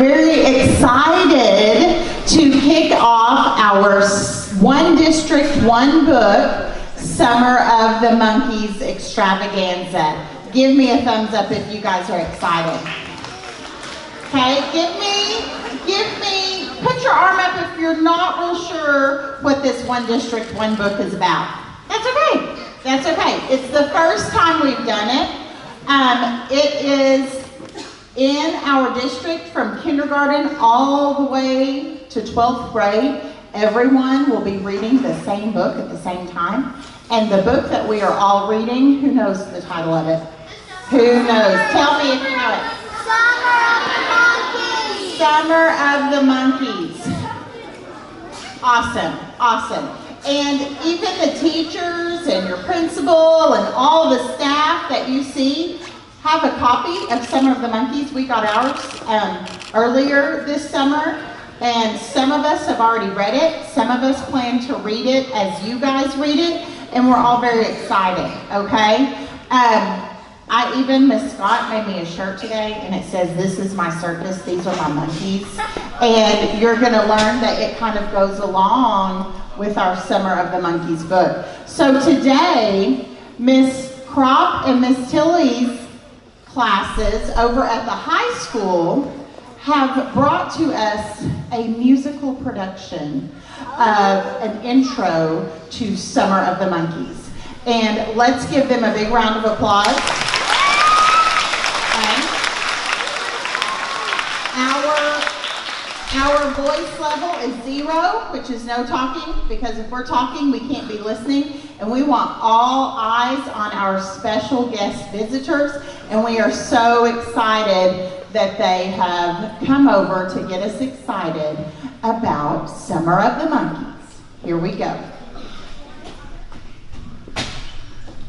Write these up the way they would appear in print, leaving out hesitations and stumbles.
very excited to kick off our One District, One Book Summer of the Monkeys extravaganza. Give me a thumbs up if you guys are excited. Okay, put your arm up if you're not real sure what this One District, One Book is about. That's okay. That's okay. It's the first time we've done it. It is in our district from kindergarten all the way to 12th grade. Everyone will be reading the same book at the same time. And the book that we are all reading, who knows the title of it? Who knows? Tell me if you know it. Summer of the Monkeys. Awesome, awesome. And even the teachers and your principal and all the staff that you see have a copy of Summer of the Monkeys. We got ours earlier this summer, and some of us have already read it. Some of us plan to read it as you guys read it, and we're all very excited, okay? Miss Scott made me a shirt today, and it says, "This is my circus, these are my monkeys." And you're gonna learn that it kind of goes along with our Summer of the Monkeys book. So today, Miss Crop and Miss Tilley's classes over at the high school have brought to us a musical production of an intro to Summer of the Monkeys. And let's give them a big round of applause. Our voice level is 0, which is no talking, because if we're talking, we can't be listening. And we want all eyes on our special guest visitors. And we are so excited that they have come over to get us excited about Summer of the Monkeys. Here we go.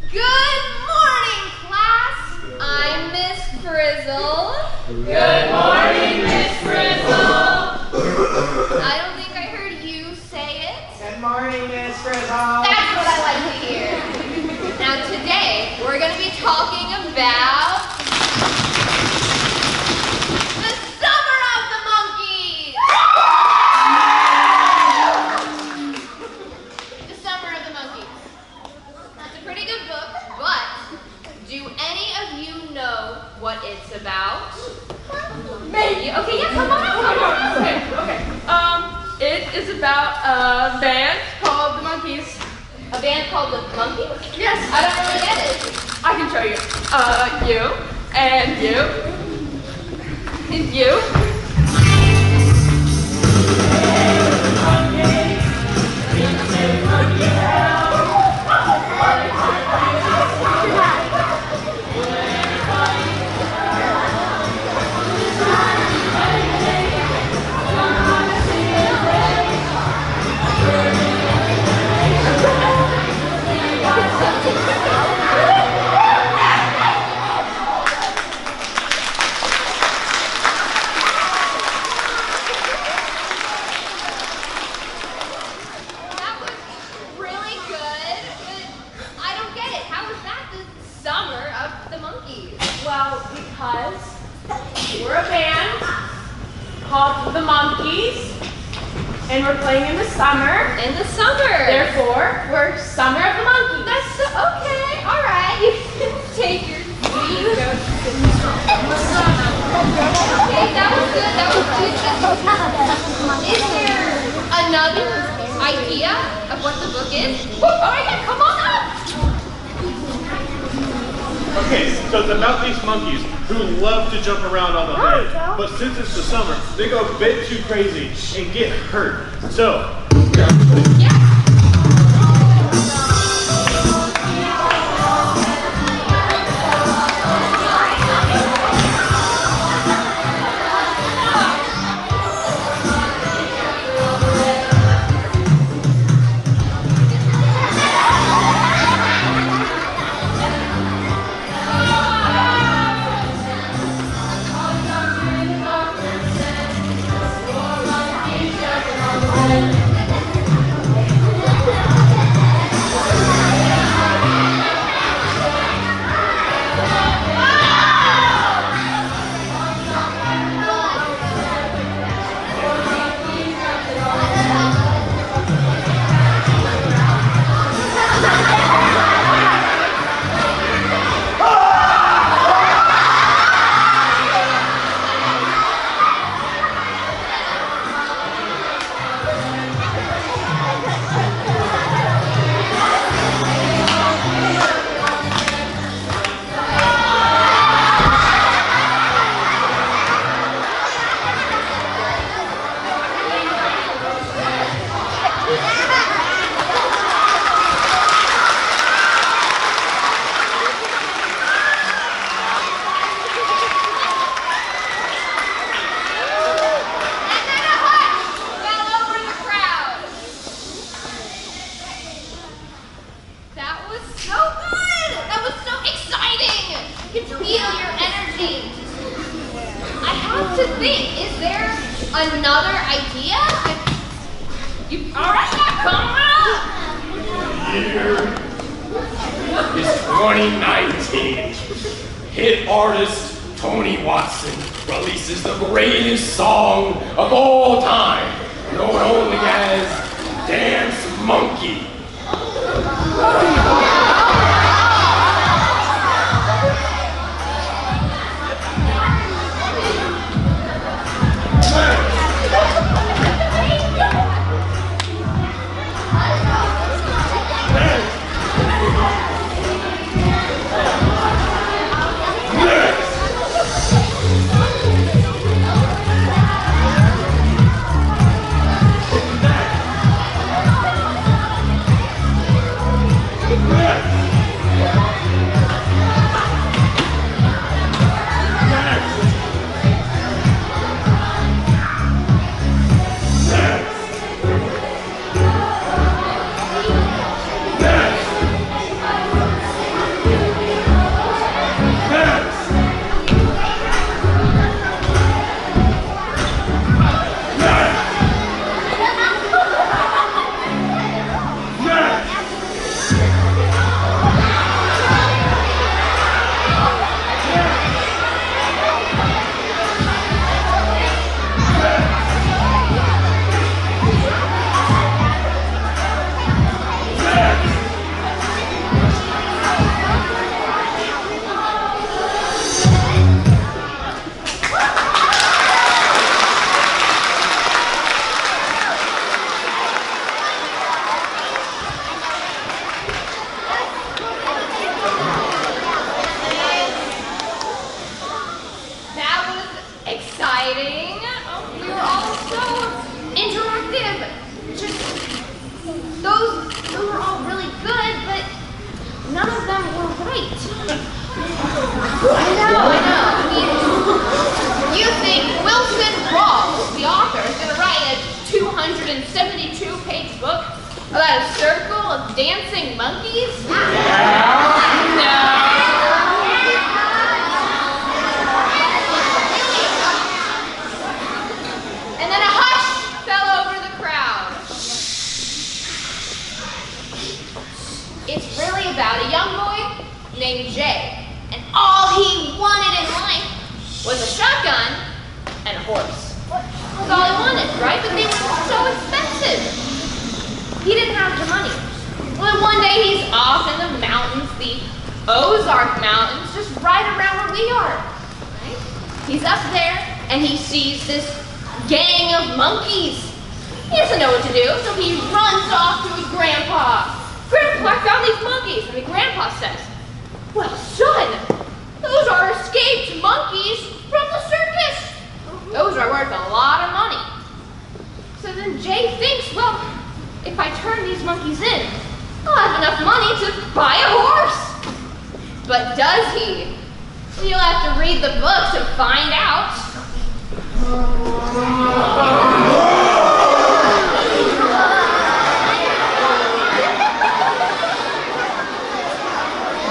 Good morning, class. I'm Miss Frizzle. Good morning, Miss Frizzle. I don't think I heard you say it. Good morning, Miss Frizzle. That's what I like to hear. Now today, we're going to be talking about the Summer of the Monkeys. The Summer of the Monkeys. That's a pretty good book, but do any of you know what it's about? Maybe. Okay, yeah, come on up. Okay. It is about a band called the Monkeys. A band called the Monkeys? Yes. I don't really get it. I can show you. You and you and you. Called the Monkeys, and we're playing in the summer. In the summer. Therefore, we're Summer of the Monkeys. That's so, okay. All right. You can take your seat. Okay, that was good. That was good. Is there another idea of what the book is? Oh yeah, come on up. Okay, so it's about these monkeys who love to jump around on the land, but since it's the summer, they go a bit too crazy and get hurt. So, can feel your energy. I have to think, is there another idea? All right, now come on up. Year is 2019. Hit artist Tony Watson releases the greatest song of all time, known only as Dance Monkey.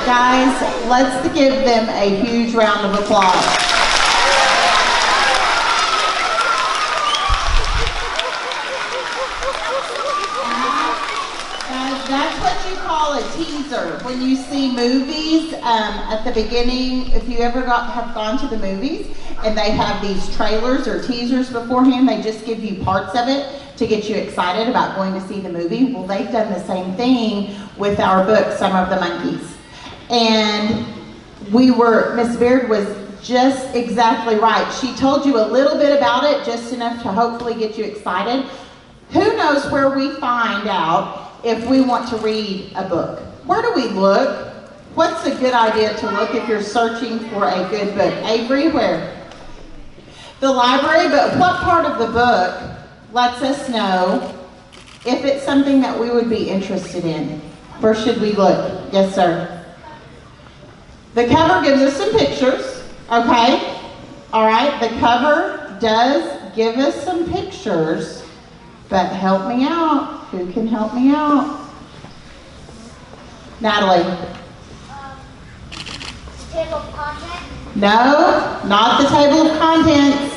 Guys, let's give them a huge round of applause. That's what you call a teaser. When you see movies at the beginning, if you ever have gone to the movies and they have these trailers or teasers beforehand, they just give you parts of it to get you excited about going to see the movie. Well, they've done the same thing with our book, Summer of the Monkeys. And Miss Beard was just exactly right. She told you a little bit about it, just enough to hopefully get you excited. Who knows where we find out if we want to read a book? Where do we look? What's a good idea to look if you're searching for a good book? Avery, where? The library, but what part of the book lets us know if it's something that we would be interested in? Where should we look? Yes, sir. The cover gives us some pictures, okay? All right, the cover does give us some pictures, but help me out. Who can help me out? Natalie. If table of contents? No, not the table of contents.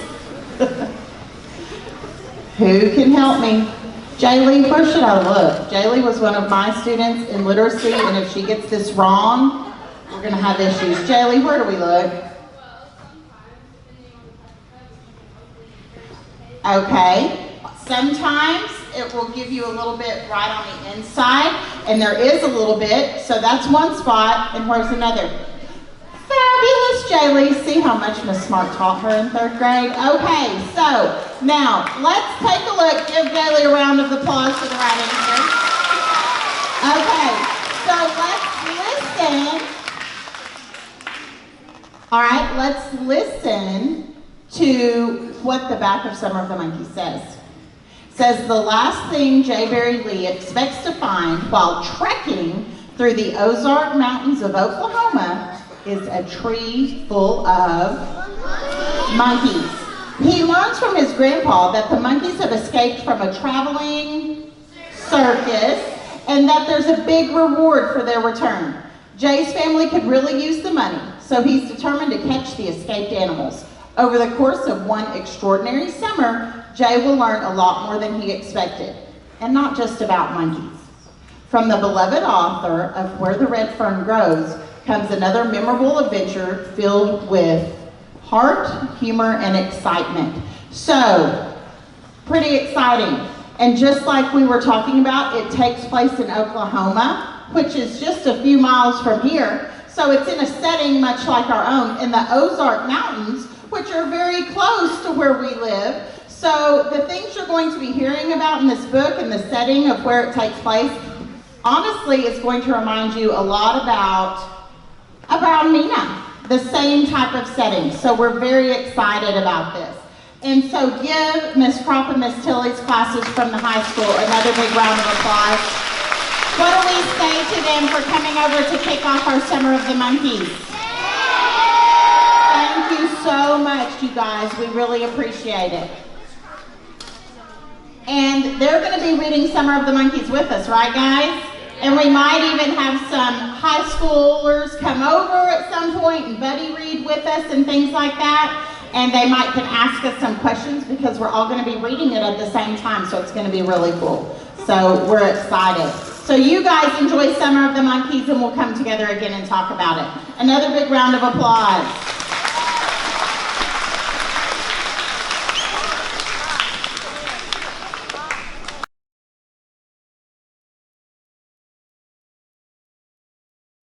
Who can help me? Jaylee, where should I look? Jaylee was one of my students in literacy, and if she gets this wrong, we're going to have issues. Jaylee, where do we look? Okay. Sometimes it will give you a little bit right on the inside, and there is a little bit, so that's one spot, and where's another? Fabulous, Jaylee. See how much Miss Smart taught her in 3rd grade? Okay, so now let's take a look. Give Jaylee a round of applause for the right answer. Okay, so let's listen. All right, let's listen to what the back of Summer of the Monkey says. It says, the last thing J. Barry Lee expects to find while trekking through the Ozark Mountains of Oklahoma is a tree full of monkeys. He learns from his grandpa that the monkeys have escaped from a traveling circus and that there's a big reward for their return. Jay's family could really use the money, so he's determined to catch the escaped animals. Over the course of one extraordinary summer, Jay will learn a lot more than he expected, and not just about monkeys. From the beloved author of Where the Red Fern Grows comes another memorable adventure filled with heart, humor, and excitement. So, pretty exciting. And just like we were talking about, it takes place in Oklahoma, which is just a few miles from here. So it's in a setting much like our own in the Ozark Mountains, which are very close to where we live. So the things you're going to be hearing about in this book and the setting of where it takes place, honestly, is going to remind you a lot about Nina, the same type of setting. So we're very excited about this. And so give Miss Crop and Miss Tilley's classes from the high school another big round of applause. What do we say to them for coming over to kick off our Summer of the Monkeys? Thank you so much, you guys. We really appreciate it. And they're going to be reading Summer of the Monkeys with us, right, guys? And we might even have some high schoolers come over at some point and buddy read with us and things like that. And they might can ask us some questions because we're all going to be reading it at the same time, so it's going to be really cool. So we're excited. So you guys enjoy Summer of the Monkeys, and we'll come together again and talk about it. Another big round of applause.